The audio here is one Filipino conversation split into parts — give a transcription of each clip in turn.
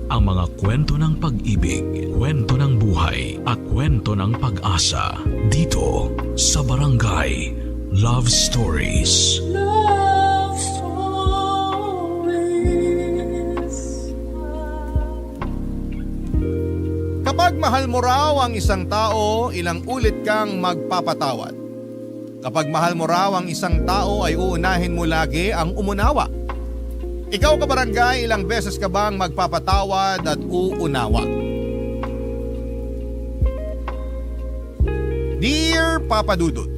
ang mga kwento ng pag-ibig, kwento ng buhay at kwento ng pag-asa dito sa Barangay Love Stories. Love Stories. Kapag mahal mo raw ang isang tao, ilang ulit kang magpapatawad. Kapag mahal mo raw ang isang tao ay uunahin mo lagi ang umunawa. Ikaw kabarangay, ilang beses ka bang magpapatawad at uunawa? Dear Papa Dudut,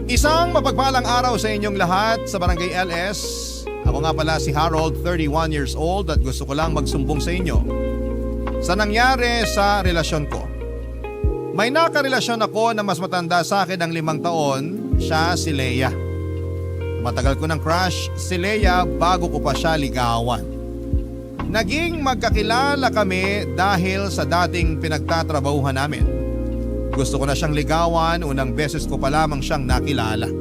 isang mapagpalang araw sa inyong lahat sa Barangay LS. Ako nga pala si Harold, 31 years old at gusto ko lang magsumbong sa inyo sa nangyari sa relasyon ko. May nakarelasyon ako na mas matanda sa akin ng 5 taon, siya si Leia. Matagal ko ng crush si Leia bago ko pa siya ligawan. Naging magkakilala kami dahil sa dating pinagtatrabahuhan namin. Gusto ko na siyang ligawan, unang beses ko pa lamang siyang nakilala.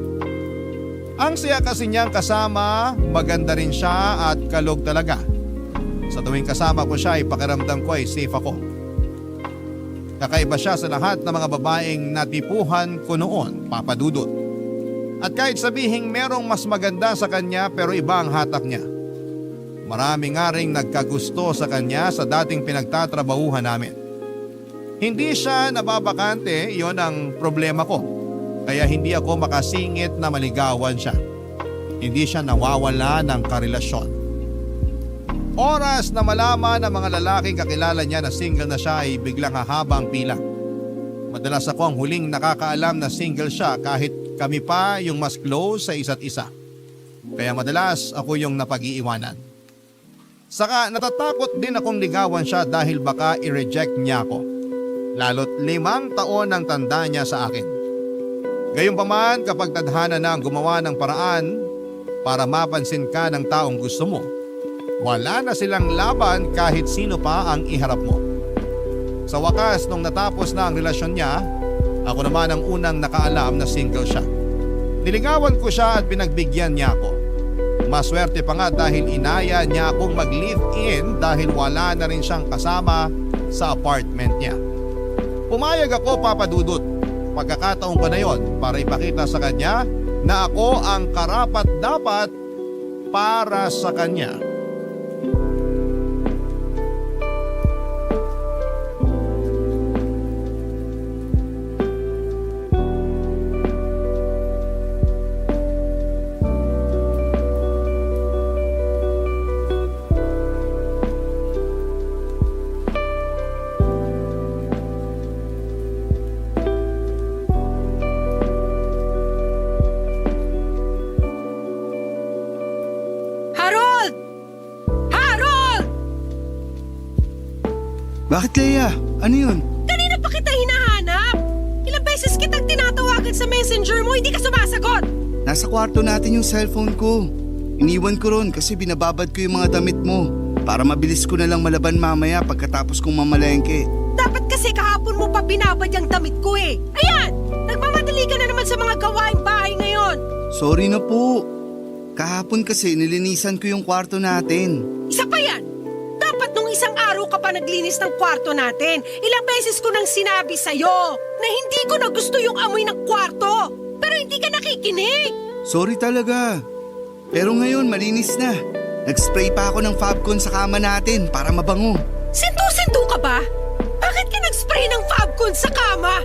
Ang saya kasi niyang kasama, maganda rin siya at kalog talaga. Sa tuwing kasama ko siya ay pakiramdam ko ay safe ako. Kakaiba siya sa lahat ng mga babaeng natipuhan ko noon, Papa Dudut. At kahit sabihing merong mas maganda sa kanya pero iba ang hatak niya. Marami nga ring nagkagusto sa kanya sa dating pinagtatrabahuhan namin. Hindi siya nababakante, iyon ang problema ko. Kaya hindi ako makasingit na maligawan siya. Hindi siya nawawala ng karelasyon. Oras na malaman ng mga lalaking kakilala niya na single na siya ay biglang hahaba ang pila. Madalas ako ang huling nakakaalam na single siya kahit kami pa yung mas close sa isa't isa. Kaya madalas ako yung napag-iiwanan. Saka natatakot din akong ligawan siya dahil baka i-reject niya ako. Lalo't 5 taon ang tanda niya sa akin. Gayunpaman kapag tadhana na ang gumawa ng paraan para mapansin ka ng taong gusto mo, wala na silang laban kahit sino pa ang iharap mo. Sa wakas nung natapos na ang relasyon niya, ako naman ang unang nakaalam na single siya. Niligawan ko siya at pinagbigyan niya ako. Maswerte pa nga dahil inaya niya akong mag-live-in dahil wala na rin siyang kasama sa apartment niya. Pumayag ako, Papa Dudut. Pagkakataon ko na yon para ipakita sa kanya na ako ang karapat-dapat para sa kanya. Bakit, Leia? Ano yun? Kanina pa kita hinahanap. Ilang beses kitang tinatawagan sa messenger mo, hindi ka sumasagot. Nasa kwarto natin yung cellphone ko. Iniwan ko ron kasi binababad ko yung mga damit mo para mabilis ko na lang malaban mamaya pagkatapos kong mamalengke. Dapat kasi kahapon mo pa binabad yung damit ko eh. Ayan! Nagmamadali ka na naman sa mga gawaing bahay ngayon. Sorry na po. Kahapon kasi nilinisan ko yung kwarto natin. Isa pa yan! Dapat nung isang araw ka pa naglinis ng kwarto natin. Ilang beses ko nang sinabi sa'yo na hindi ko na gusto yung amoy ng kwarto. Pero hindi ka nakikinig. Sorry talaga. Pero ngayon malinis na. Nag-spray pa ako ng Fabcon sa kama natin para mabango. Sintu-sintu ka ba? Bakit ka nag-spray ng Fabcon sa kama?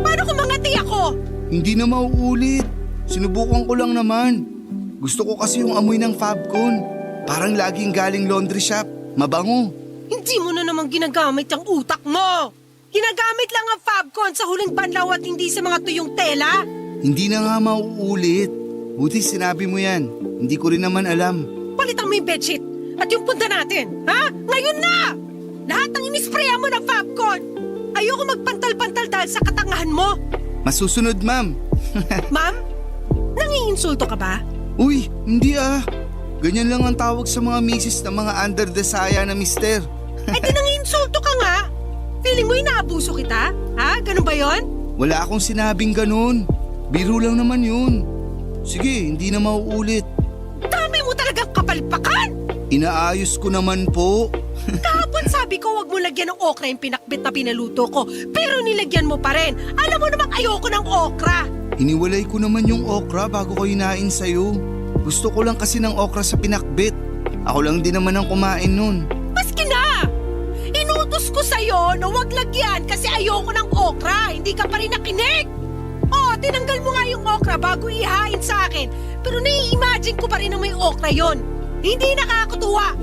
Paano kung mangati ako? Hindi na mauulit. Sinubukan ko lang naman. Gusto ko kasi yung amoy ng Fabcon. Parang laging galing laundry shop. Mabango. Hindi mo na naman ginagamit ang utak mo. Ginagamit lang ang Fabcon sa huling banlaw at hindi sa mga tuyong tela. Hindi na nga mauulit. Buti sinabi mo yan. Hindi ko rin naman alam. Palitan mo yung bedsheet at yung punta natin. Ha? Ngayon na! Lahat ng inisprayan mo ng Fabcon. Ayoko magpantal-pantal dahil sa katangahan mo. Masusunod, ma'am. Ma'am? Nangiinsulto ka ba? Uy, hindi ah. Ganyan lang ang tawag sa mga misis ng mga under the saya na mister. Ay di nangiinsulto ka nga. Feeling mo inaabuso kita? Ha? Ganun ba yon? Wala akong sinabing ganun. Biro lang naman yun. Sige, hindi na mauulit. Dami mo talagang kapalpakan! Inaayos ko naman po. Kahapon sabi ko wag mo lagyan ng okra yung pinakbit na pinaluto ko. Pero nilagyan mo pa rin. Alam mo namang ayoko ng okra. Hiniwalay ko naman yung okra bago ko hinain sa'yo. Gusto ko lang kasi ng okra sa pinakbit. Ako lang din naman ang kumain nun. Maski na! Inutos ko sa'yo na wag lagyan kasi ayoko ng okra. Hindi ka pa rin nakinig. Tinanggal mo nga yung okra bago ihain sa akin. Pero nai-imagine ko pa rin na may okra yon. Hindi nakakatuwa.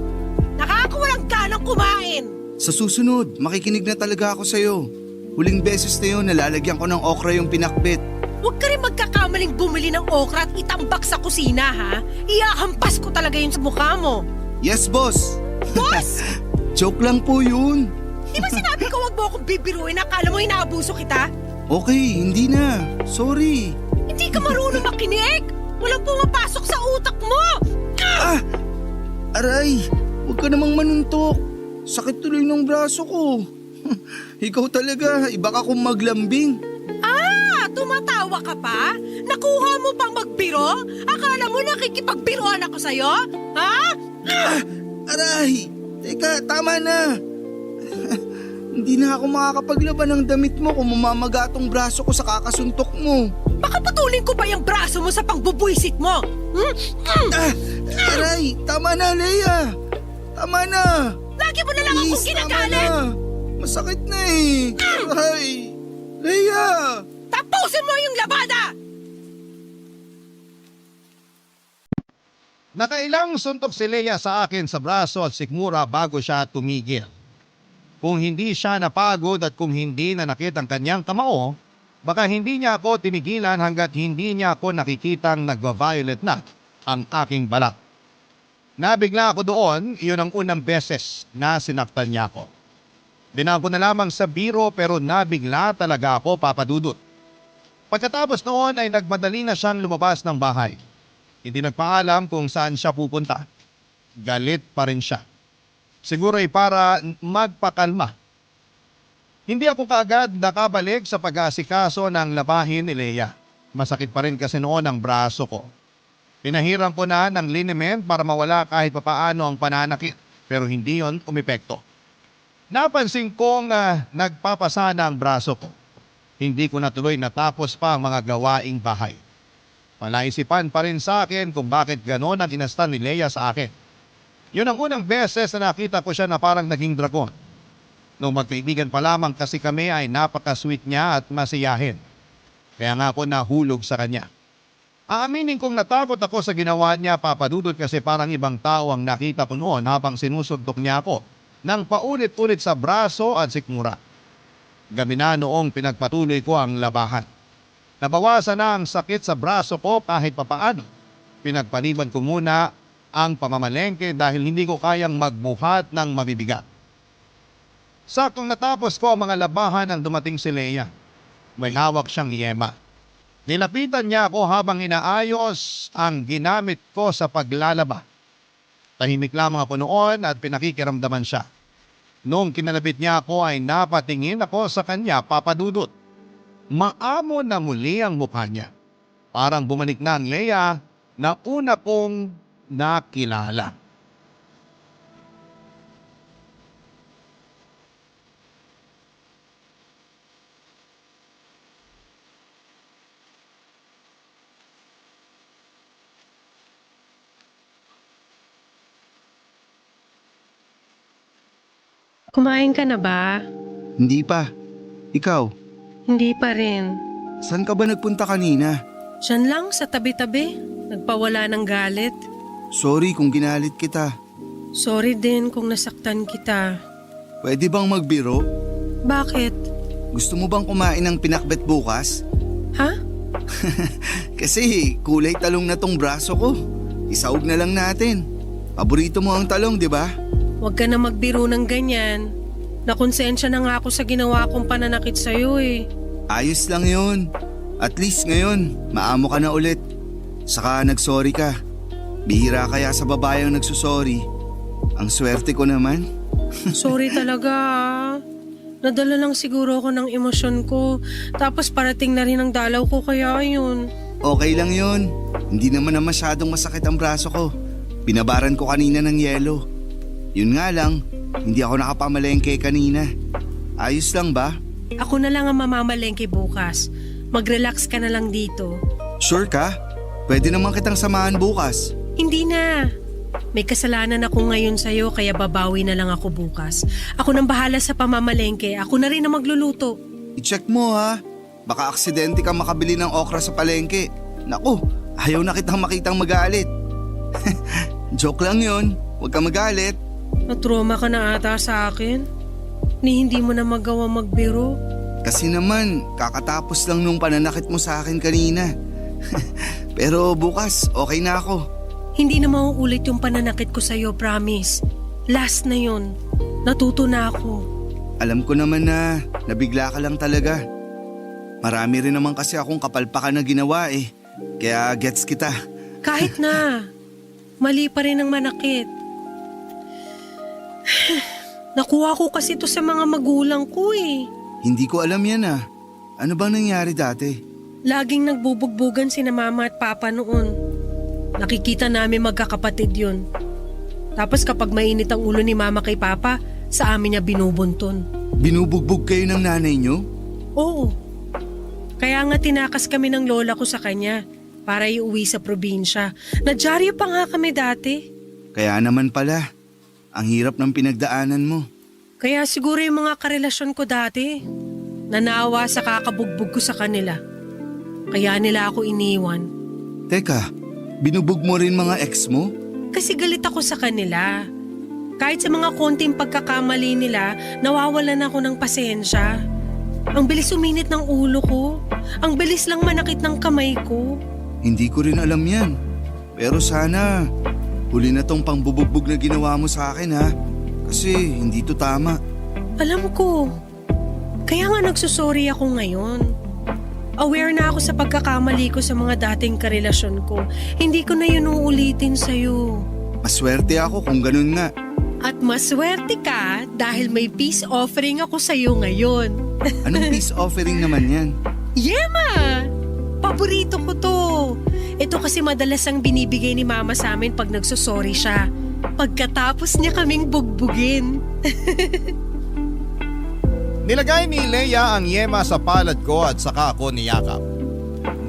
Nakakawalang ganang kumain. Sa susunod, makikinig na talaga ako sa'yo. Huling beses na yun, nalalagyan ko ng okra yung pinakbit. Huwag ka rin magkakamaling bumili ng okra at itambak sa kusina, ha? Iahampas ko talaga yun sa mukha mo. Yes, boss! Boss! Joke lang po yun. Di ba sinabi ko wag mo akong bibiruin? Akala mo inaabuso kita? Okay, hindi na. Sorry. Hindi ka marunong makinig! Walang pumapasok sa utak mo! Aray, huwag ka namang manuntok. Sakit tuloy ng braso ko. Ikaw talaga, iba ka kung maglambing. Tumatawa ka pa? Nakuha mo pang magbiro? Akala mo nakikipagbiroan ako sa'yo? Ha? Aray, teka, tama na. Hindi na ako makakapaglaban ng damit mo kung mamamaga tong braso ko sa kakasuntok mo. Baka putulin ko pa yung braso mo sa pangbubuisit mo. Aray, tama na, Leia. Tama na. Lagi mo na lang akong Please, ginagalit. tama na. Masakit na eh. Aray, Leia. Tapusin mo yung labada! Nakailang suntok si Leia sa akin sa braso at sikmura bago siya tumigil. Kung hindi siya napagod at kung hindi nanakit ang kanyang kamao, baka hindi niya ako tinigilan hanggat hindi niya ako nakikitang nagva-violet na ang aking balat. Nabigla ako doon, iyon ang unang beses na sinaktan niya ako. Dinako na lamang sa biro pero nabigla talaga ako, Papa Dudut. Pagkatapos noon ay nagmadali na siyang lumabas ng bahay. Hindi nagpaalam kung saan siya pupunta. Galit pa rin siya. Siguro ay para magpakalma. Hindi ako kaagad nakabalik sa pag-aasikaso ng labahin ni Leia. Masakit pa rin kasi noon ang braso ko. Pinahiram ko na ng liniment para mawala kahit papaano ang pananakit, pero hindi yon umepekto. Napansin kong nagpapasa na ang braso ko. Hindi ko natuloy natapos pa ang mga gawaing bahay. Palaisipan pa rin sa akin kung bakit ganon ang inastan ni Leia sa akin. Yun ang unang beses na nakita ko siya na parang naging dragon. Nung magkaibigan pa lamang kasi kami ay napaka-sweet niya at masiyahin. Kaya nga ako nahulog sa kanya. Aaminin kong natakot ako sa ginawa niya, Papa Dudut, kasi parang ibang tao ang nakita ko noon habang sinusuntok niya ako ng paulit-ulit sa braso at sikmura. Gabi na noong pinagpatuloy ko ang labahan. Nabawasan na ang sakit sa braso ko kahit papaano. Pinagpaliban ko muna ang pamamalengke dahil hindi ko kayang magbuhat ng mabibigat. Saktong natapos ko ang mga labahan nang dumating si Leia. May hawak siyang yema. Nilapitan niya ako habang inaayos ang ginamit ko sa paglalaba. Tahimik lamang ako noon at pinakikiramdaman siya. Noong kinalapit niya ako ay napatingin ako sa kanya, Papa Dudut. Maamo na muli ang mukha niya. Parang bumalik na ang Leia na una kong nakilala. Kumain ka na ba? Hindi pa. Ikaw, Hindi pa rin. saan ka ba nagpunta kanina? Diyan lang sa tabi-tabi. Nagpawala ng galit. Sorry kung ginalit kita. Sorry din kung nasaktan kita. Pwede bang magbiro? Bakit? Gusto mo bang kumain ng pinakbet bukas? Ha? Kasi kulay talong na tong braso ko. Isaog na lang natin. Paborito mo ang talong, di ba? Huwag ka na magbiro ng ganyan. Nakonsensya na nga ako sa ginawa kong pananakit sa'yo eh. Ayos lang yun. At least ngayon, maamo ka na ulit. Saka nagsorry ka. Bihira kaya sa babayang nagsusorry. Ang swerte ko naman. Sorry talaga ah. Nadala lang siguro ako ng emosyon ko. Tapos parating na rin ang dalaw ko kaya yun. Okay lang yun. Hindi naman na masyadong masakit ang braso ko. Binabaran ko kanina ng yelo. Yun nga lang, Hindi ako nakapamalengke kanina. Ayos lang ba? Ako na lang ang mamamalengke bukas. Mag-relax ka na lang dito. Sure ka? Pwede naman kitang samahan bukas. Hindi na. May kasalanan ako ngayon sa'yo kaya babawi na lang ako bukas. Ako nang bahala sa pamamalengke. Ako na rin ang magluluto. I-check mo ha. Baka aksidente ka makabili ng okra sa palengke. Naku, ayaw na kitang makitang magalit. Joke lang yun. Huwag kang magalit. Natroma ka na ata sa akin. Ni hindi mo na magawa magbiro. Kasi naman, kakatapos lang nung pananakit mo sa akin kanina. Pero bukas, okay na ako. Hindi na mauulit yung pananakit ko sa'yo, promise. Last na yun. Natuto na ako. Alam ko naman na nabigla ka lang talaga. Marami rin naman kasi akong kapalpakan na ginawa eh. Kaya gets kita. Kahit na. Mali pa rin ang manakit. Nakuha ko kasi to sa mga magulang ko eh. Hindi ko alam yan ah. Ano bang nangyari dati? Laging nagbubugbugan sina mama at papa noon. Nakikita namin magkakapatid yun. Tapos kapag mainit ang ulo ni mama kay papa, sa amin niya binubunton. Binubugbog kayo ng nanay nyo? Oo. Kaya nga tinakas kami ng lola ko sa kanya para iuwi sa probinsya. Nadyaryo pa nga kami dati. Kaya naman pala. Ang hirap ng pinagdaanan mo. Kaya siguro yung mga karelasyon ko dati, nanawa sa kakabugbog ko sa kanila. Kaya nila ako iniwan. Teka, binubog mo rin mga ex mo? Kasi galit ako sa kanila. Kahit sa mga konting pagkakamali nila, nawawalan ako ng pasensya. Ang bilis uminit ng ulo ko. Ang bilis lang manakit ng kamay ko. Hindi ko rin alam yan. Pero sana, huli na tong pangbubugbog na ginawa mo sa akin ha. Kasi hindi to tama. Alam ko. Kaya nga nagsusorry ako ngayon. Aware na ako sa pagkakamali ko sa mga dating karelasyon ko. Hindi ko na yun uulitin sa'yo. Maswerte ako kung ganun nga. At maswerte ka dahil may peace offering ako sa'yo ngayon. Anong peace offering naman yan? Yema! Paborito ko to. Ito kasi madalas ang binibigay ni mama sa amin pag nagsusorry siya. Pagkatapos niya kaming bugbugin. Nilagay ni Leia ang yema sa palad ko at saka ako niyakap.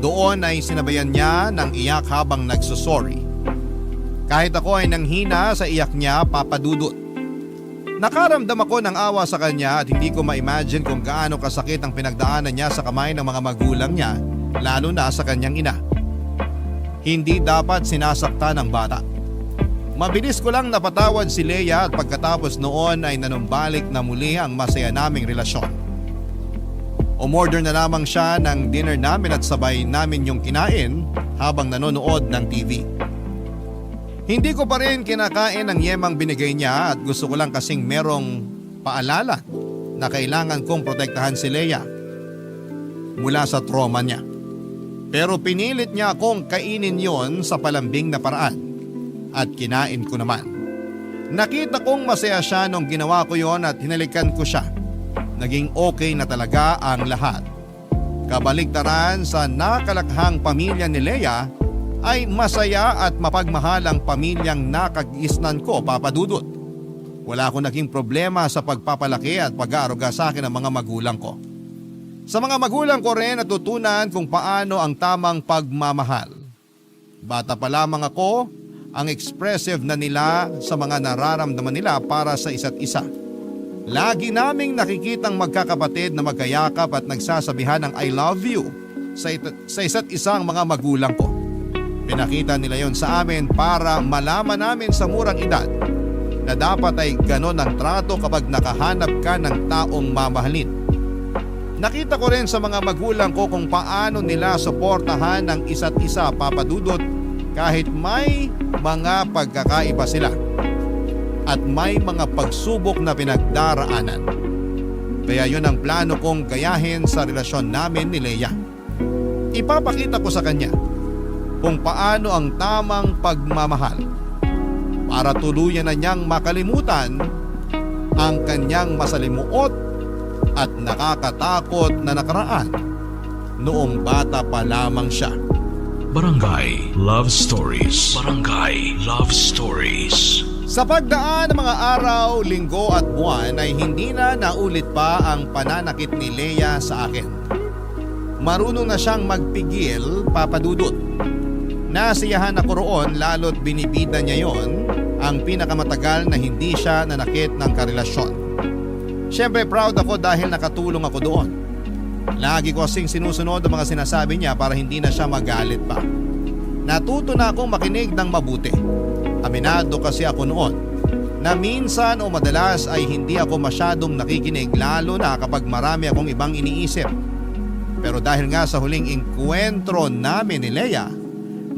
Doon ay sinabayan niya ng iyak habang nagsusorry. Kahit ako ay nanghina sa iyak niya, papadudot. Nakaramdam ako ng awa sa kanya at hindi ko ma-imagine kung gaano kasakit ang pinagdaanan niya sa kamay ng mga magulang niya, lalo na sa kanyang ina. Hindi dapat sinasakta ng bata. Mabilis ko lang napatawad si Leia at pagkatapos noon ay nanumbalik na muli ang masaya naming relasyon. Umorder na lamang siya ng dinner namin at sabay namin yung kinain habang nanonood ng TV. Hindi ko pa rin kinakain ang yemang binigay niya at gusto ko lang kasing merong paalala na kailangan kong protektahan si Leia mula sa trauma niya. Pero pinilit niya akong kainin yon sa palambing na paraan at kinain ko naman. Nakita kong masaya siya nung ginawa ko yon at hinalikan ko siya. Naging okay na talaga ang lahat. Kabaligtaran sa nakalakhang pamilya ni Leia ay masaya at mapagmahalang pamilyang nakagisnan ko, papadudot. Wala akong naging problema sa pagpapalaki at pag-aaruga sa akin ng mga magulang ko. Sa mga magulang ko rin natutunan kung paano ang tamang pagmamahal. Bata pa lamang ako, ang expressive na nila sa mga nararamdaman nila para sa isa't isa. Lagi naming nakikitang magkakapatid na magkayakap at nagsasabihan ng I love you sa isa't isang mga magulang ko. Pinakita nila yon sa amin para malaman namin sa murang edad na dapat ay ganon ang trato kapag nakahanap ka ng taong mamahalin. Nakita ko rin sa mga magulang ko kung paano nila suportahan ng isa't isa, papadudot, kahit may mga pagkakaiba sila at may mga pagsubok na pinagdaraanan. Kaya yun ang plano kong gayahin sa relasyon namin ni Leia. Ipapakita ko sa kanya kung paano ang tamang pagmamahal para tuluyan na niyang makalimutan ang kanyang masalimuot at nakakatakot na nakaraan noong bata pa lamang siya. Barangay Love Stories. Barangay Love Stories. Sa pagdaan ng mga araw, linggo at buwan ay hindi na naulit pa ang pananakit ni Leia sa akin. Marunong na siyang magpigil, Papa Dudut. Nasiyahan ako roon lalo't binibida niya yon ang pinakamatagal na hindi siya nanakit ng karelasyon. Siyempre proud ako dahil nakatulong ako doon. Lagi ko kasing sinusunod ang mga sinasabi niya para hindi na siya magalit pa. Natuto na akong makinig ng mabuti. Aminado kasi ako noon na minsan o madalas ay hindi ako masyadong nakikinig lalo na kapag marami akong ibang iniisip. Pero dahil nga sa huling engkwentro namin ni Leia,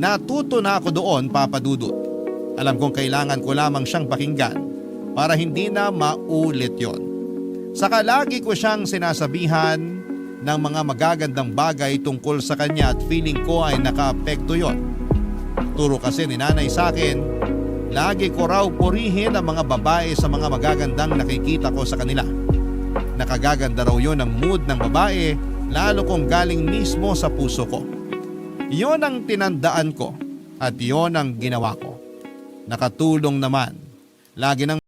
natuto na ako doon, Papa Dudut. Alam kong kailangan ko lamang siyang pakinggan para hindi na maulit yon. Saka lagi ko siyang sinasabihan ng mga magagandang bagay tungkol sa kanya at feeling ko ay nakaapekto yon. Turo kasi ni nanay sa akin, lagi ko raw purihin ang mga babae sa mga magagandang nakikita ko sa kanila. Nakagaganda raw yon ang mood ng babae lalo kung galing mismo sa puso ko. Yon ang tinandaan ko at yon ang ginawa ko. Nakatulong naman. Lagi nang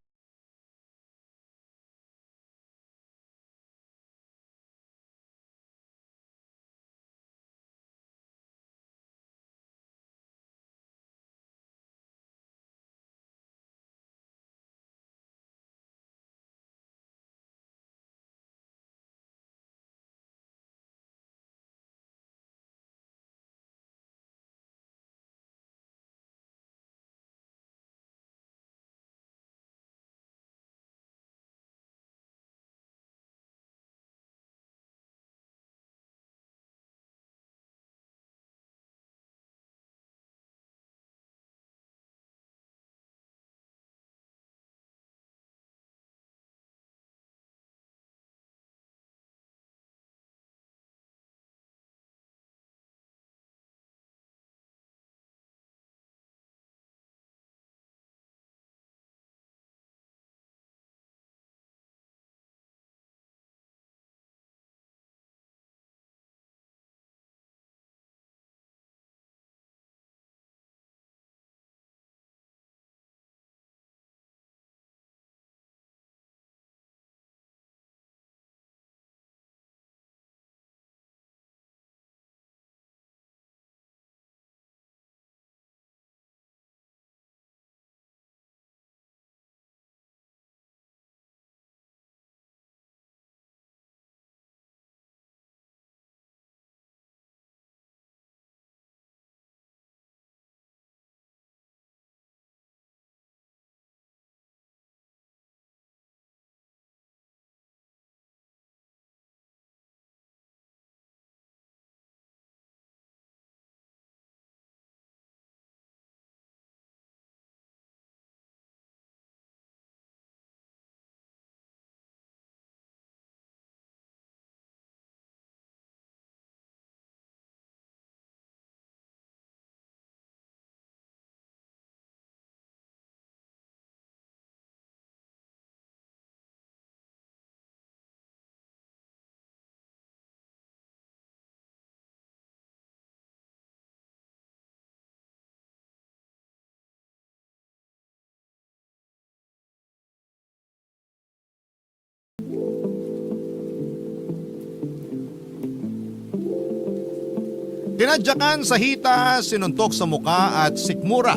tinadyakan sa hita, sinuntok sa muka at sikmura.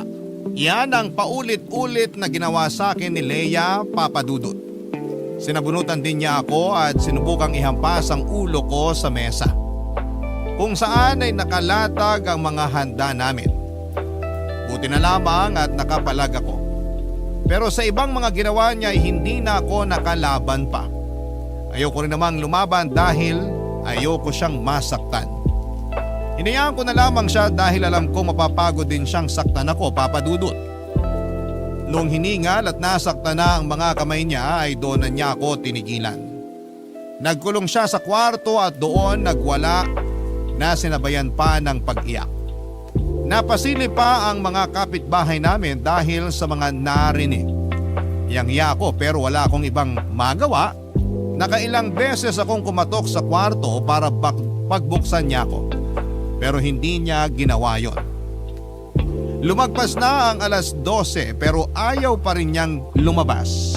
Yan ang paulit-ulit na ginawa sa akin ni Leia, Papa Dudut. Sinabunutan din niya ako at sinubukang ihampas ang ulo ko sa mesa, kung saan ay nakalatag ang mga handa namin. Buti na lamang at nakapalag ako. Pero sa ibang mga ginawa niya ay hindi na ako nakalaban pa. Ayoko rin namang lumaban dahil ayoko siyang masaktan. Hinayaan ko na lamang siya dahil alam ko mapapagod din siyang saktan ako, Papa Dudut. Noong hiningal at nasaktan na ang mga kamay niya ay doon na niya ako tinigilan. Nagkulong siya sa kwarto at doon nagwala na sinabayan pa ng pag-iyak. Napasili pa ang mga kapitbahay namin dahil sa mga narinig. Iyang-iya ako pero wala akong ibang magawa. Nakailang beses akong kumatok sa kwarto para pagbuksan niya ako. Pero hindi niya ginawa yon. Lumagpas na ang alas 12 pero ayaw pa rin niyang lumabas.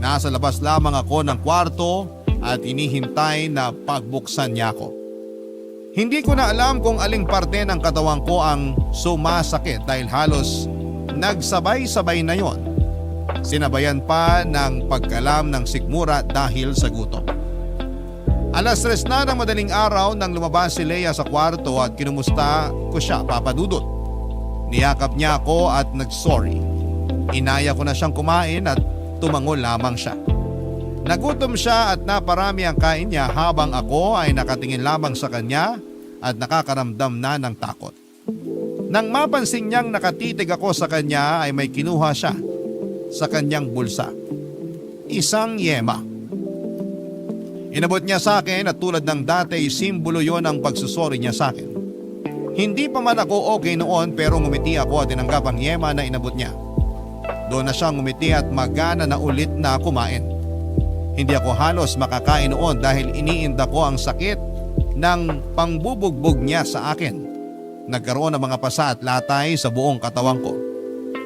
Nasa labas lamang ako ng kwarto at inihintay na pagbuksan niya ako. Hindi ko na alam kung aling parte ng katawan ko ang sumasakit dahil halos nagsabay-sabay na yon. Sinabayan pa ng pagkalam ng sikmura dahil sa gutom. Alas 3 na ng madaling araw nang lumabas si Leia sa kwarto at kinumusta ko siya, Papa Dudut. Niyakap niya ako at nag-sorry. Inaya ko na siyang kumain at tumango lamang siya. Nagutom siya at naparami ang kain niya habang ako ay nakatingin lamang sa kanya at nakakaramdam na ng takot. Nang mapansin niyang nakatitig ako sa kanya ay may kinuha siya sa kanyang bulsa. Isang yema. Inabot niya sa akin at tulad ng dati simbolo yon ang pagsusori niya sa akin. Hindi pa man ako okay noon pero ngumiti ako at tinanggap ang yema na inabot niya. Doon na siya ngumiti at magana na ulit na kumain. Hindi ako halos makakain noon dahil iniinda ko ang sakit ng pangbubugbog niya sa akin. Nagkaroon ng mga pasa at latay sa buong katawan ko.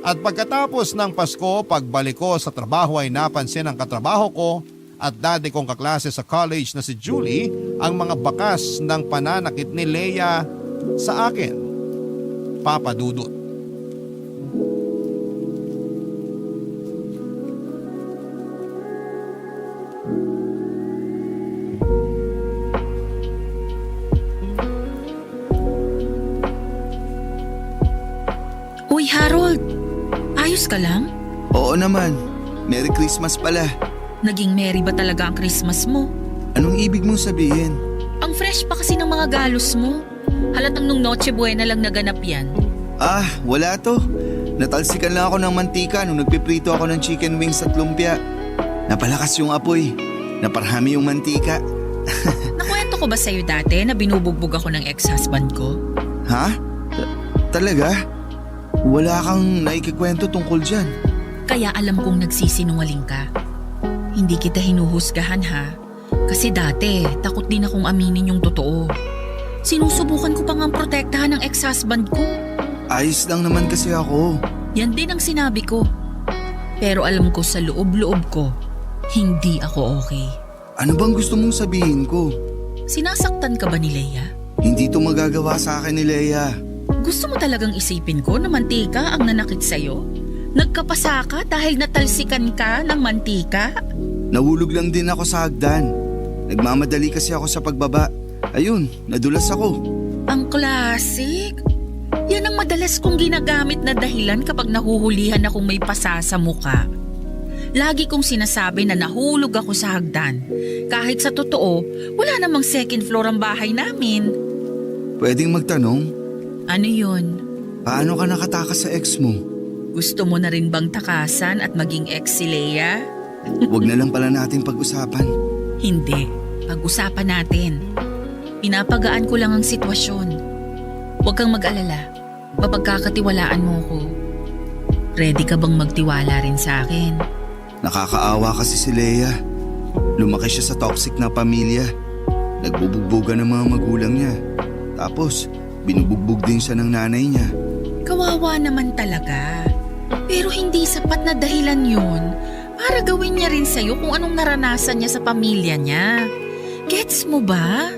At pagkatapos ng Pasko, pagbalik ko sa trabaho ay napansin ng katrabaho ko at dati kong kaklase sa college na si Julie ang mga bakas ng pananakit ni Leia sa akin. Papa Dudut. Uy, Harold! Ayos ka lang? Oo naman. Merry Christmas pala. Naging merry ba talaga ang Christmas mo? Anong ibig mong sabihin? Ang fresh pa kasi ng mga galos mo. Halatang nung Noche Buena lang naganap yan. Ah, wala to. Natalsikan lang ako ng mantika nung nagpiprito ako ng chicken wings at lumpia. Napalakas yung apoy. Naparami yung mantika. Nakwento ko ba sa'yo dati na binubugbog ako ng ex-husband ko? Ha? Talaga? Wala kang naikikwento tungkol dyan. Kaya alam kong nagsisinungaling ka. Hindi kita hinuhusgahan ha. Kasi dati, takot din akong aminin yung totoo. Sinusubukan ko pa ngang protektahan ng ex-husband ko. Ayos lang naman kasi ako. Yan din ang sinabi ko. Pero alam ko sa loob-loob ko, hindi ako okay. Ano bang gusto mong sabihin ko? Sinasaktan ka ba ni Leia? Hindi to magagawa sa akin ni Leia. Gusto mo talagang isipin ko na mantika ang nanakit sa'yo? Nagkapasa ka dahil natalsikan ka ng mantika? Nahulog lang din ako sa hagdan. Nagmamadali kasi ako sa pagbaba. Ayun, nadulas ako. Ang klasik! Yan ang madalas kong ginagamit na dahilan kapag nahuhulihan akong may pasa sa muka. Lagi kong sinasabi na nahulog ako sa hagdan. Kahit sa totoo, wala namang second floor ang bahay namin. Pwedeng magtanong? Ano yun? Paano ka nakatakas sa ex mo? Gusto mo na rin bang takasan at maging ex si Leia? Huwag na lang pala natin pag-usapan. Hindi. Pag-usapan natin. Pinapagaan ko lang ang sitwasyon. Huwag kang mag-alala. Mapagkakatiwalaan mo ko. Ready ka bang magtiwala rin sa akin? Nakakaawa kasi si Leia. Lumaki siya sa toxic na pamilya. Nagbubugbugan ng mga magulang niya. Tapos, binubugbog din siya ng nanay niya. Kawawa naman talaga. Pero hindi sapat na dahilan yun para gawin niya rin sa'yo kung anong naranasan niya sa pamilya niya. Gets mo ba?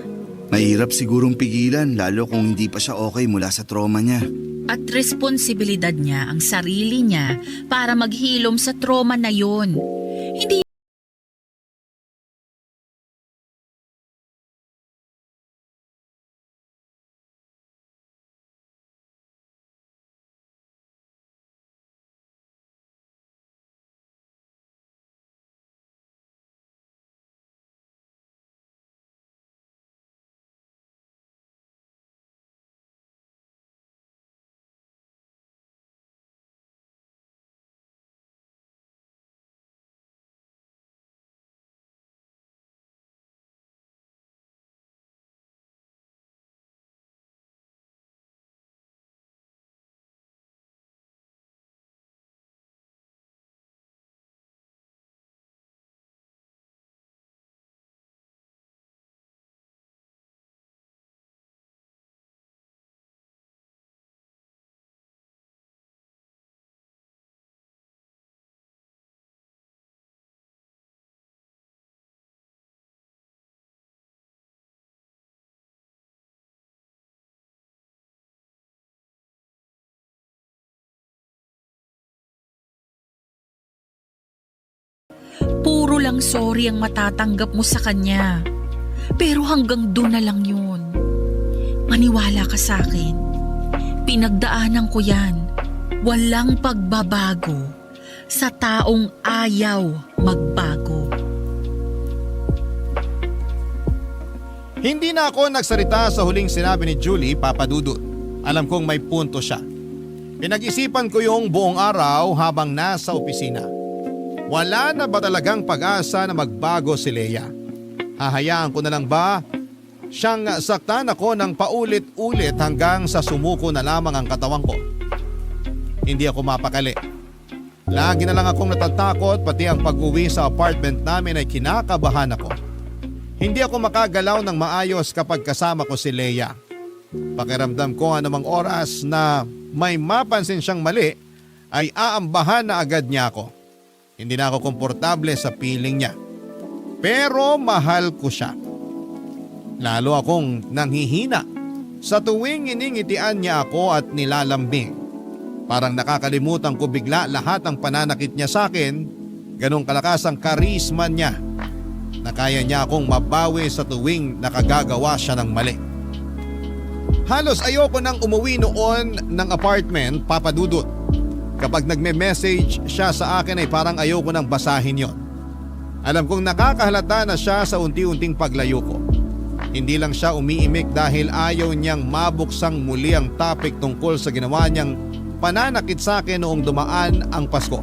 Mahirap sigurong pigilan lalo kung hindi pa siya okay mula sa trauma niya. At responsibilidad niya ang sarili niya para maghilom sa trauma na yun. Hindi Puro lang sorry ang matatanggap mo sa kanya. Pero hanggang doon na lang yun. Maniwala ka sa akin. Pinagdaanan ko yan. Walang pagbabago sa taong ayaw magbago. Hindi na ako nagsalita sa huling sinabi ni Julie, Papa Dudut. Alam kong may punto siya. Pinag-isipan ko yung buong araw habang nasa opisina. Wala na ba talagang pag-asa na magbago si Leia? Hahayaan ko na lang ba siyang saktan ako ng paulit-ulit hanggang sa sumuko na lamang ang katawan ko? Hindi ako mapakali. Lagi na lang akong natatakot, pati ang pag-uwi sa apartment namin ay kinakabahan ako. Hindi ako makagalaw ng maayos kapag kasama ko si Leia. Pakiramdam ko anumang oras na may mapansin siyang mali ay aambahan na agad niya ako. Hindi na ako komportable sa piling niya. Pero mahal ko siya. Lalo akong nanghihina sa tuwing iningitian niya ako at nilalambing. Parang nakakalimutan ko bigla lahat ng pananakit niya sa akin. Ganong kalakas ang karisma niya na kaya niya akong mabawi sa tuwing nakagagawa siya ng mali. Halos ayoko nang umuwi noon ng apartment, Papa Dudut. Kapag nagme-message siya sa akin ay parang ayoko nang basahin yon. Alam kong nakakahalata na siya sa unti-unting paglayo ko. Hindi lang siya umiimik dahil ayaw niyang mabuksang muli ang topic tungkol sa ginawa niyang pananakit sa akin noong dumaan ang Pasko.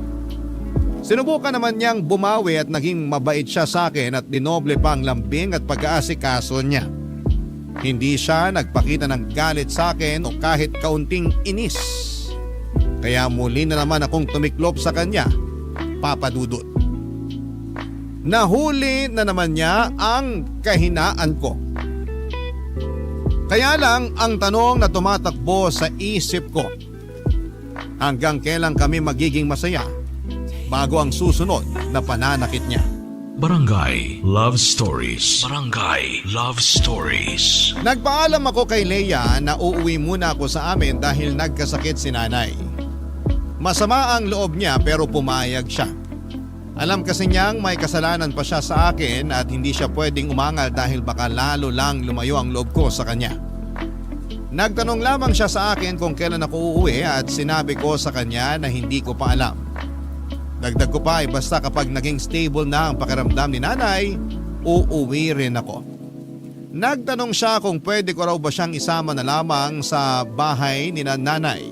Sinubukan naman niyang bumawi at naging mabait siya sa akin at dinoble pa ang lambing at pag-aasikaso niya. Hindi siya nagpakita ng galit sa akin o kahit kaunting inis. Kaya muli na naman akong tumiklop sa kanya, Papa Dudut. Nahuli na naman niya ang kahinaan ko. Kaya lang ang tanong na tumatakbo sa isip ko, hanggang kailan kami magiging masaya bago ang susunod na pananakit niya? Barangay Love Stories. Barangay Love Stories. Nagpaalam ako kay Leia na uuwi muna ako sa amin dahil nagkasakit si nanay. Masama ang loob niya pero pumayag siya. Alam kasi niyang may kasalanan pa siya sa akin at hindi siya pwedeng umangal dahil baka lalo lang lumayo ang loob ko sa kanya. Nagtanong lamang siya sa akin kung kailan ako uuwi at sinabi ko sa kanya na hindi ko pa alam. Dagdag ko pa ay basta kapag naging stable na ang pakiramdam ni nanay, uuwi rin ako. Nagtanong siya kung pwede ko raw ba siyang isama na lamang sa bahay ni nanay.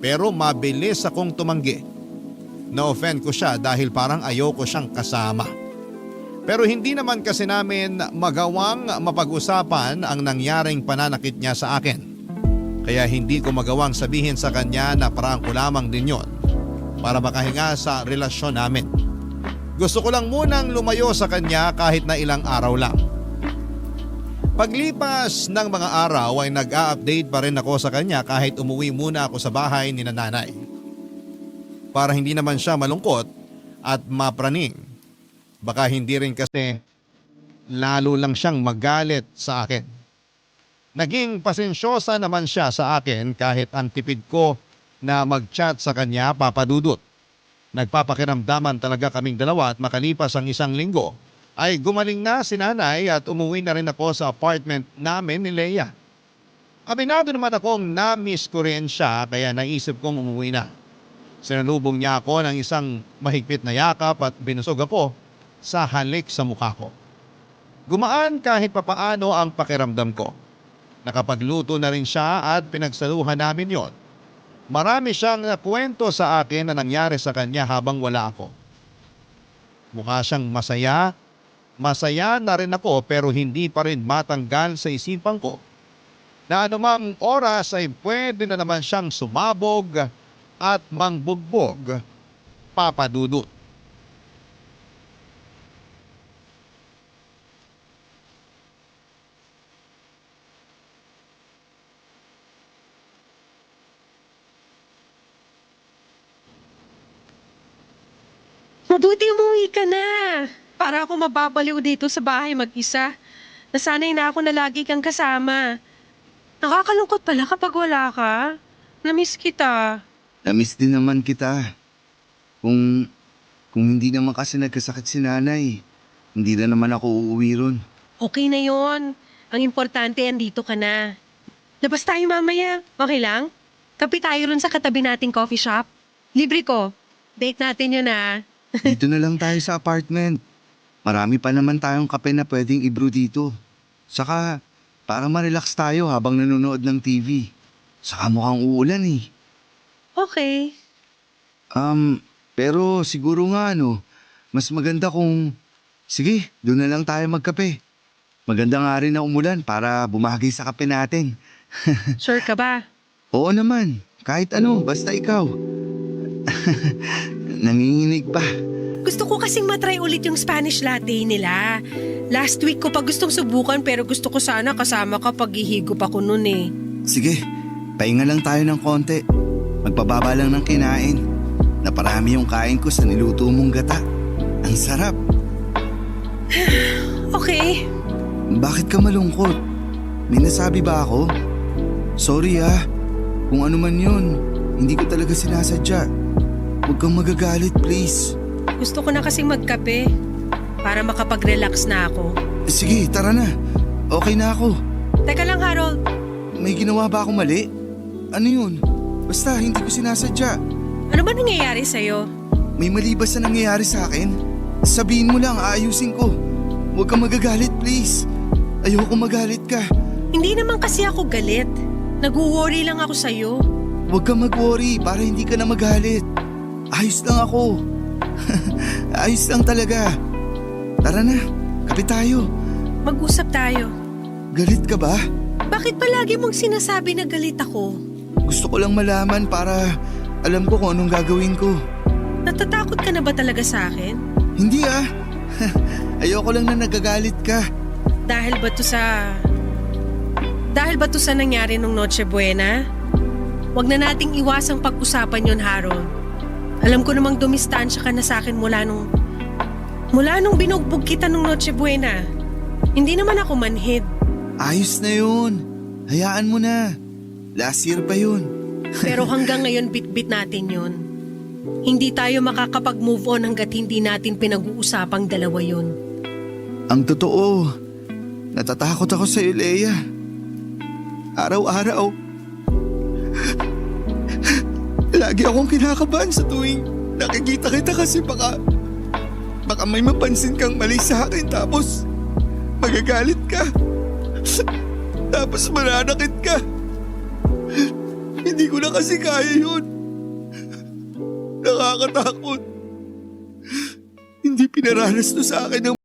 Pero mabilis akong tumanggi. Na-offend ko siya dahil parang ayoko siyang kasama. Pero hindi naman kasi namin magawang mapag-usapan ang nangyaring pananakit niya sa akin. Kaya hindi ko magawang sabihin sa kanya na parang ko lamang din yon para makahinga sa relasyon namin. Gusto ko lang munang lumayo sa kanya kahit na ilang araw lang. Paglipas ng mga araw ay nag-a-update pa rin ako sa kanya kahit umuwi muna ako sa bahay ni nanay. Para hindi naman siya malungkot at mapraning. Baka hindi rin kasi lalo lang siyang magalit sa akin. Naging pasensyosa naman siya sa akin kahit ang tipid ko na mag-chat sa kanya, Papa Dudut. Nagpapakiramdaman talaga kaming dalawa at makalipas ang isang linggo ay gumaling na si nanay at umuwi na rin ako sa apartment namin ni Leia. Aminado naman akong na-miss ko rin siya kaya naisip kong umuwi na. Sinalubong niya ako ng isang mahigpit na yakap at binusog ako sa halik sa mukha ko. Gumaan kahit papaano ang pakiramdam ko. Nakapagluto na rin siya at pinagsaluhan namin yon. Marami siyang kwento sa akin na nangyari sa kanya habang wala ako. Mukha siyang masaya. Masaya na rin ako pero hindi pa rin matanggal sa isipan ko na anumang oras ay pwede na naman siyang sumabog at mangbugbog, Papa Dudut. Mabuti umuwi ka na. Para ako mababaliw dito sa bahay mag-isa. Nasanay na ako na lagi kang kasama. Nakakalungkot pala kapag wala ka. Namiss kita. Namiss din naman kita. Kung Kung hindi naman kasi nagkasakit si nanay, hindi na naman ako uuwi ron. Okay na yon. Ang importante, andito ka na. Labas tayo mamaya. Okay lang? Kape tayo ron sa katabi nating coffee shop. Libre ko. Date natin yun ah. Dito na lang tayo sa apartment. Marami pa naman tayong kape na pwedeng i-brew dito. Saka, para ma-relax tayo habang nanonood ng TV. Saka mukhang uulan eh. Okay. Pero siguro nga mas maganda kung... Sige, doon na lang tayo magkape. Maganda nga rin na umulan para bumagay sa kape natin. Sure ka ba? Oo naman, kahit basta ikaw. Nanginginig pa. Gusto ko kasing matry ulit yung Spanish latte nila. Last week ko pa gustong subukan pero gusto ko sana kasama ka pag hihigop ako nun eh. Sige, pahinga lang tayo ng konti. Magpababa lang ng kinain. Naparami yung kain ko sa niluto mong gata. Ang sarap. Okay. Bakit ka malungkot? May nasabi ba ako? Sorry kung ano man yun, hindi ko talaga sinasadya. Huwag kang magagalit, please. Gusto ko na kasing magkape para makapag-relax na ako. Sige, tara na. Okay na ako. Teka lang Harold, May ginawa ba akong mali? Ano yun? Basta hindi ko sinasadya. ano ba nangyayari sa'yo? May mali ba sa nangyayari sa akin? Sabihin mo lang, aayusin ko. Huwag kang magagalit, please. Ayoko magalit ka. Hindi naman kasi ako galit. Nag-worry lang ako sa'yo. Huwag kang mag-worry para hindi ka na magalit. Ayos lang ako. Ayos lang talaga. Tara na, kape tayo. Mag-usap tayo. Galit ka ba? Bakit palagi mong sinasabi na galit ako? Gusto ko lang malaman para alam ko kung anong gagawin ko. Natatakot ka na ba talaga sa akin? Hindi Ayoko lang na nagagalit ka. Dahil ba to sa nangyari nung Noche Buena? Huwag na nating iwasang pag-usapan yon, Harold. Alam ko namang dumistansya ka na sa akin mula nung binugbog kita nung Noche Buena. Hindi naman ako manhid. Ayos na yun. Hayaan mo na. Last year pa yun. Pero hanggang ngayon bitbit natin yon. Hindi tayo makakapag-move on hanggat hindi natin pinag-uusapang dalawa yon. Ang totoo, natatakot ako sa iyo, Leia. Araw-araw. Lagi akong kinakabahan sa tuwing nakikita kita kasi baka may mapansin kang mali sa akin tapos magagalit ka. Tapos mananakit ka. Hindi ko na kasi kaya yun. Nakakatakot. Hindi pinaranas to sa akin ng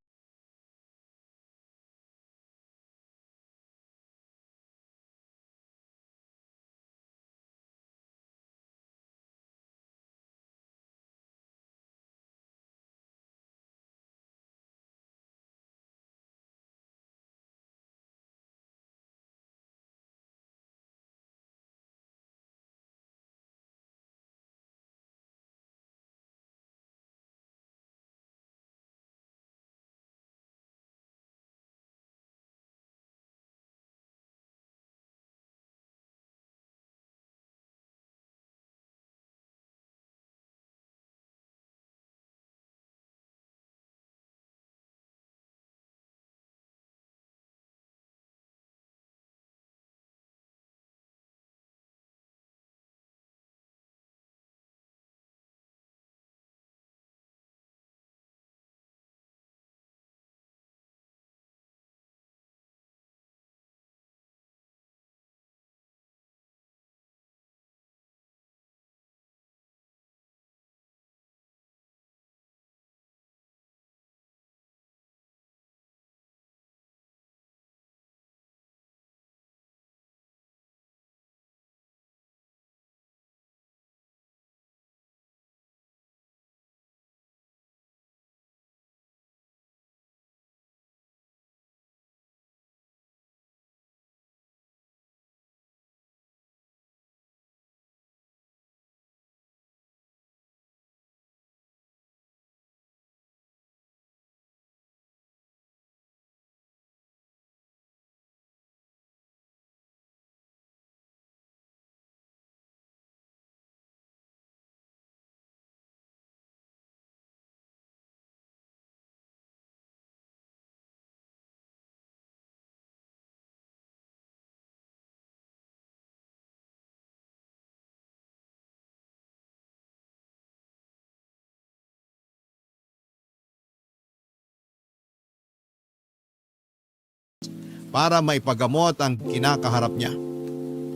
para maipagamot ang kinakaharap niya.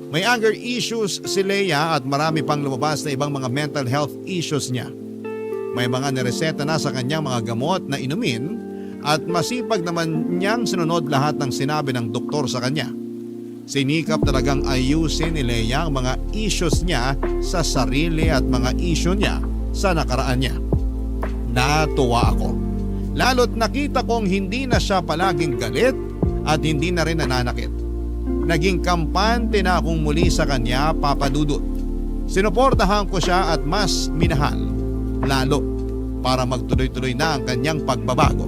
May anger issues si Leia at marami pang lumabas na ibang mga mental health issues niya. May mga nireseta na sa kanyang mga gamot na inumin at masipag naman niyang sinunod lahat ng sinabi ng doktor sa kanya. Sinikap talagang ayusin ni Leia ang mga issues niya sa sarili at mga issue niya sa nakaraan niya. Natuwa ako. Lalo't nakita kong hindi na siya palaging galit at hindi na rin nananakit. Naging kampante na akong muli sa kanya, Papa Dudut. Sinuportahan ko siya at mas minahal, lalo para magtuloy-tuloy na ang kanyang pagbabago.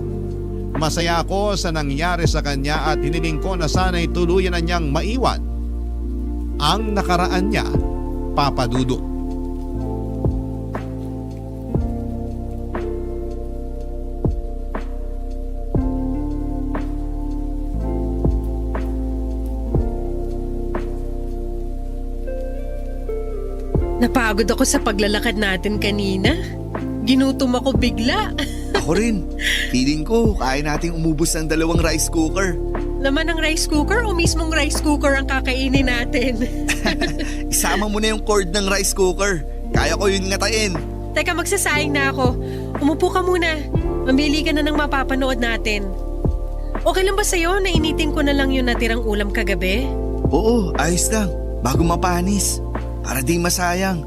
Masaya ako sa nangyari sa kanya at hiniling ko na sana'y tuluyan na niyang maiwan ang nakaraan niya, Papa Dudut. Napagod ako sa paglalakad natin kanina. Ginutom ako bigla. Ako rin. Feeling ko, kaya nating umubos ng 2 rice cooker. Laman ng rice cooker o mismong rice cooker ang kakainin natin? Isama mo na yung cord ng rice cooker. Kaya ko yun ngatain. Teka, magsasayang na ako. Umupo ka muna. Mamili ka na ng mapapanood natin. Okay lang ba sa'yo na initin ko na lang yung natirang ulam kagabi? Oo, ayos lang. Bago mapanis. Para di masayang.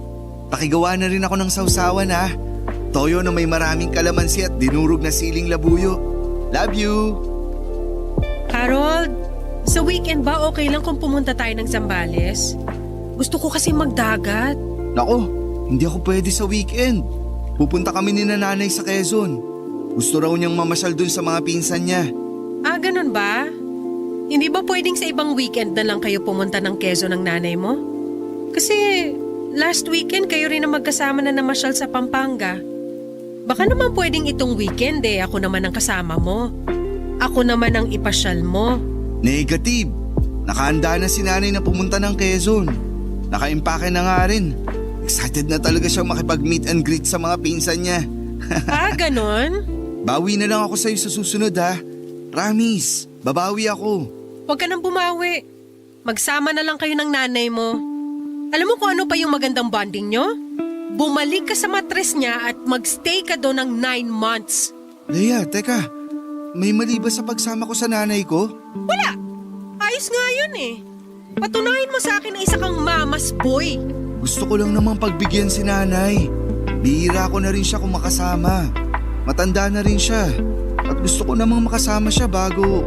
Pakigawa na rin ako ng sausawan ha. Toyo na may maraming kalamansi at dinurog na siling labuyo. Love you! Harold, sa weekend ba okay lang kung pumunta tayo ng Zambales? Gusto ko kasi magdagat. Nako, hindi ako pwede sa weekend. Pupunta kami ni nanay sa Quezon. Gusto raw niyang mamasyal dun sa mga pinsan niya. Ah, ganun ba? Hindi ba pwedeng sa ibang weekend na lang kayo pumunta ng Quezon ng nanay mo? Kasi last weekend kayo rin na magkasama na namasyal sa Pampanga. Baka naman pwedeng itong weekend ako naman ang kasama mo. Ako naman ang ipasyal mo. Negative. Nakahanda na si nanay na pumunta ng Quezon. Nakaimpake na nga rin. Excited na talaga siyang makipag-meet and greet sa mga pinsan niya. Ah, ganon? Bawi na lang ako sa'yo sa susunod ha. Promise, babawi ako. Huwag ka nang bumawi. Magsama na lang kayo ng nanay mo. Alam mo kung ano pa yung magandang bonding nyo? Bumalik ka sa matres niya at magstay ka doon ng 9 months. Leia, teka. May mali ba sa pagsama ko sa nanay ko? Wala! Ayos nga yun eh. Patunayan mo sa akin na isa kang mama's boy. Gusto ko lang namang pagbigyan si nanay. Bihira ko na rin siya kung makasama. Matanda na rin siya. At gusto ko namang makasama siya bago,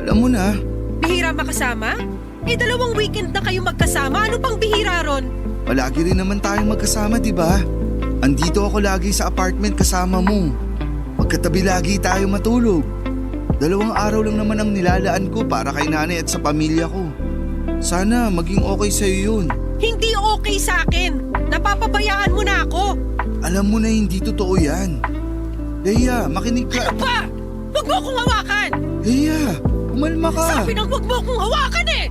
alam mo na. Bihira makasama? 2 weekend na kayo magkasama. Ano pang bihira ron? Palagi rin naman tayong magkasama, di ba? Andito ako lagi sa apartment kasama mo. Magkatabi lagi tayo matulog. 2 araw lang naman ang nilalaan ko para kay nanay at sa pamilya ko. Sana maging okay sa'yo yun. Hindi okay sa akin. Napapabayaan mo na ako. Alam mo na hindi totoo yan. Leia, makinig ka. Ano pa? Huwag mo akong hawakan. Leia, umalma ka. Sabi nang huwag mo akong hawakan eh.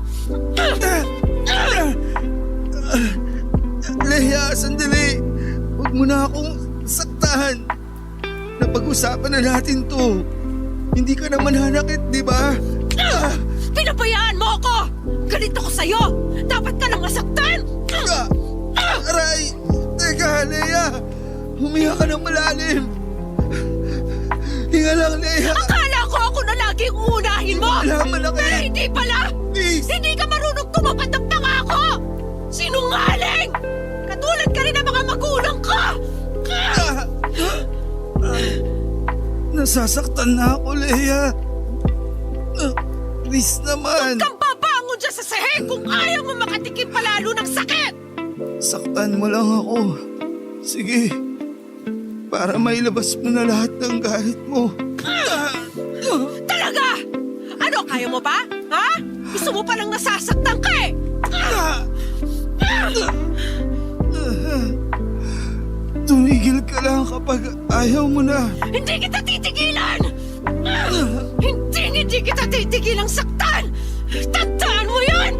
Leia, sandali. Huwag mo na akong saktahan. Napag-usapan na natin to. Hindi ka naman hanakit, di ba? Pinabayaan mo ako. Galit ako sa'yo. Dapat ka lang masaktan. Aray! Teka, Leia. Humiha ka ng malalim. Hinga lang, Leia. Akala ko ako na laging uunahin mo. Wala, malaki. Pero hindi pala. Please. Hindi ka marunong tumapat ng pangako. Sinungaling! Katulad ka rin ng mga magulang ko. Nasasaktan na ako, Leia. Please naman. Kang babangon dyan sa sahig kung ayaw mo makatikim palalo ng sakit. Saktan mo lang ako. Sige. Para mailabas mo na lahat ng galit mo. Talaga? Ano, kaya mo pa? Ha? Gusto mo palang nasasaktan ka eh. Tumigil ka lang kapag ayaw mo na. Hindi kita titigilan! Hindi kita titigilang saktan! Tandaan mo yan!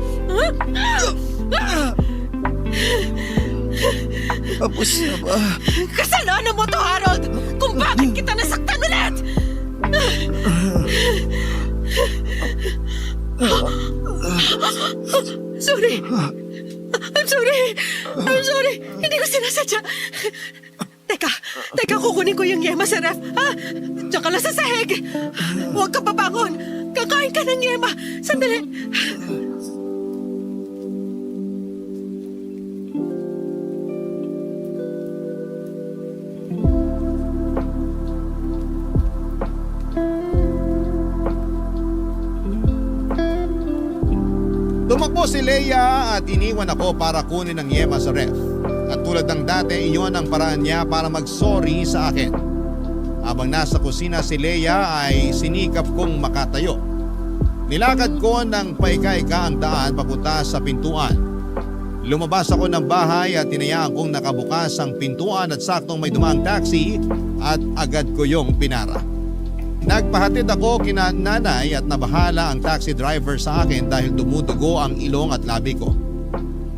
Tapos na ba? Kasalanan mo to, Harold! Kung bakit kita nasaktan ulit! Sorry. I'm sorry. I'm sorry. Hindi ko sinasadya. Teka, kukunin ko yung yema sa ref. Ha? Diyan ka lang sa sahig. Huwag ka babangon. Kakain ka ng yema. Sandali. Tumakbo si Leia at iniwan ako para kunin ang yema sa ref. At tulad ng dati, iyon ang paraan niya para mag-sorry sa akin. Habang nasa kusina si Leia ay sinikap kong makatayo. Nilakad ko ng paika-ika ang daan papunta sa pintuan. Lumabas ako ng bahay at tinayaan kong nakabukas ang pintuan at saktong may dumaang taxi at agad ko yung pinara. Nagpahatid ako kina nanay at nabahala ang taxi driver sa akin dahil dumudugo ang ilong at labi ko.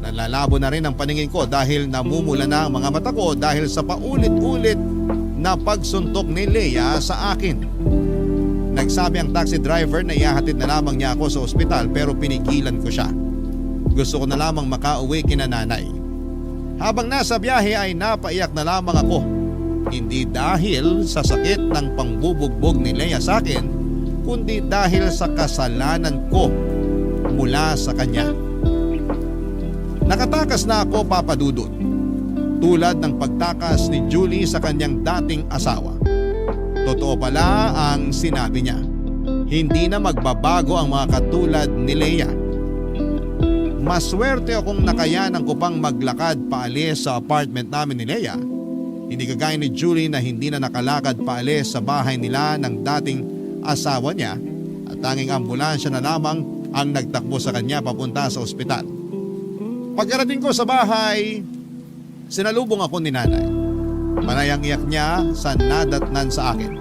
Nalalabo na rin ang paningin ko dahil namumula na ang mga mata ko dahil sa paulit-ulit na pagsuntok ni Leia sa akin. Nagsabi ang taxi driver na ihahatid na lamang niya ako sa ospital pero pinigilan ko siya. Gusto ko na lamang makauwi kina nanay. Habang nasa biyahe ay napaiyak na lamang ako. Hindi dahil sa sakit ng pangbubugbog ni Leia sa akin, kundi dahil sa kasalanan ko mula sa kanya. Nakatakas na ako, Papa Dudut, tulad ng pagtakas ni Julie sa kanyang dating asawa. Totoo pala ang sinabi niya. Hindi na magbabago ang mga katulad ni Leia. Maswerte akong nakayanan ko pang maglakad paalis sa apartment namin ni Leia. Hindi kagaya ni Julie na hindi na nakalakad paalis sa bahay nila ng dating asawa niya at tanging ambulansya na lamang ang nagtakbo sa kanya papunta sa ospital. Pagkarating ko sa bahay, sinalubong ako ni nanay. Panayang iyak niya sa nadatnan sa akin.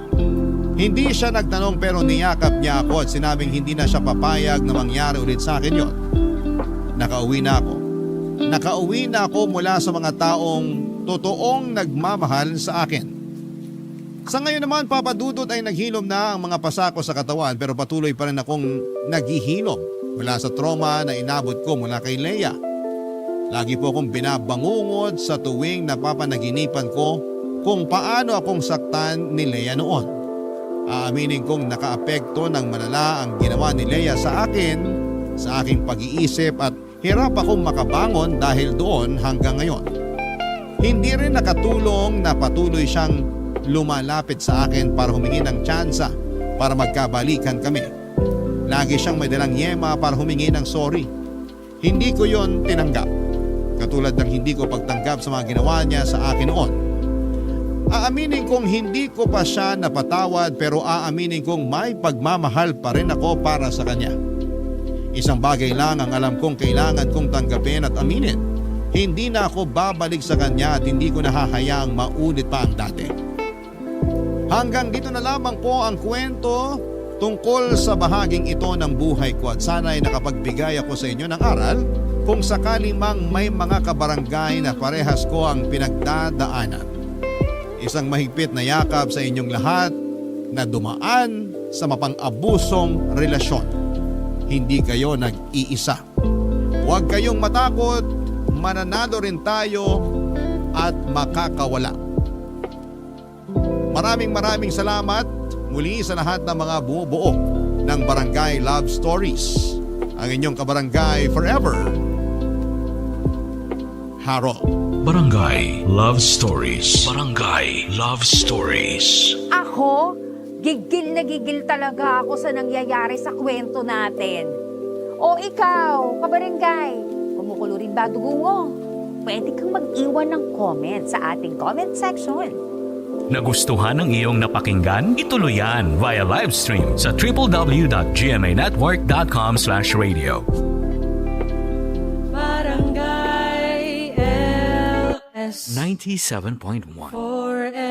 Hindi siya nagtanong pero niyakap niya ako at sinabing hindi na siya papayag na mangyari ulit sa akin yon. Nakauwi na ako. Nakauwi na ako mula sa mga taong totoong nagmamahal sa akin. Sa ngayon naman, Papa Dudut, ay naghilom na ang mga pasako sa katawan pero patuloy pa rin akong naghihilom mula sa trauma na inabot ko mula kay Leia. Lagi po akong binabangungod sa tuwing napapanaginipan ko kung paano akong saktan ni Leia noon. Aaminin kong nakaapekto ng malala ang ginawa ni Leia sa akin, sa aking pag-iisip at hirap akong makabangon dahil doon hanggang ngayon. Hindi rin nakatulong na patuloy siyang lumalapit sa akin para humingi ng tsansa para magkabalikan kami. Lagi siyang may dalang yema para humingi ng sorry. Hindi ko yon tinanggap. Katulad ng hindi ko pagtanggap sa mga ginawa niya sa akin noon. Aaminin kong hindi ko pa siya napatawad pero aaminin kong may pagmamahal pa rin ako para sa kanya. Isang bagay lang ang alam kong kailangan kong tanggapin at aminin. Hindi na ako babalik sa kanya at hindi ko nahahayaang maulit pa ang dati. Hanggang dito na lamang po ang kwento tungkol sa bahaging ito ng buhay ko at sana'y nakapagbigay ako sa inyo ng aral kung sakali mang may mga kabarangay na parehas ko ang pinagdadaanan. Isang mahigpit na yakap sa inyong lahat na dumaan sa mapang-abusong relasyon. Hindi kayo nag-iisa. Huwag kayong matakot, mananalo rin tayo at makakawala. Maraming salamat muli sa lahat ng mga bumubuo ng Barangay Love Stories. Ang inyong kabarangay forever, Harold. Barangay Love Stories. Barangay Love Stories. Ako, gigil na gigil talaga ako sa nangyayari sa kwento natin. O ikaw, kabarangay, kumukulo rin ba dugo mo? Pwede kang mag-iwan ng comment sa ating comment section. Nagustuhan ng iyong napakinggan? Ituloy yan via live stream sa www.gmanetwork.com/radio. Barangay LS 97.1 Forever.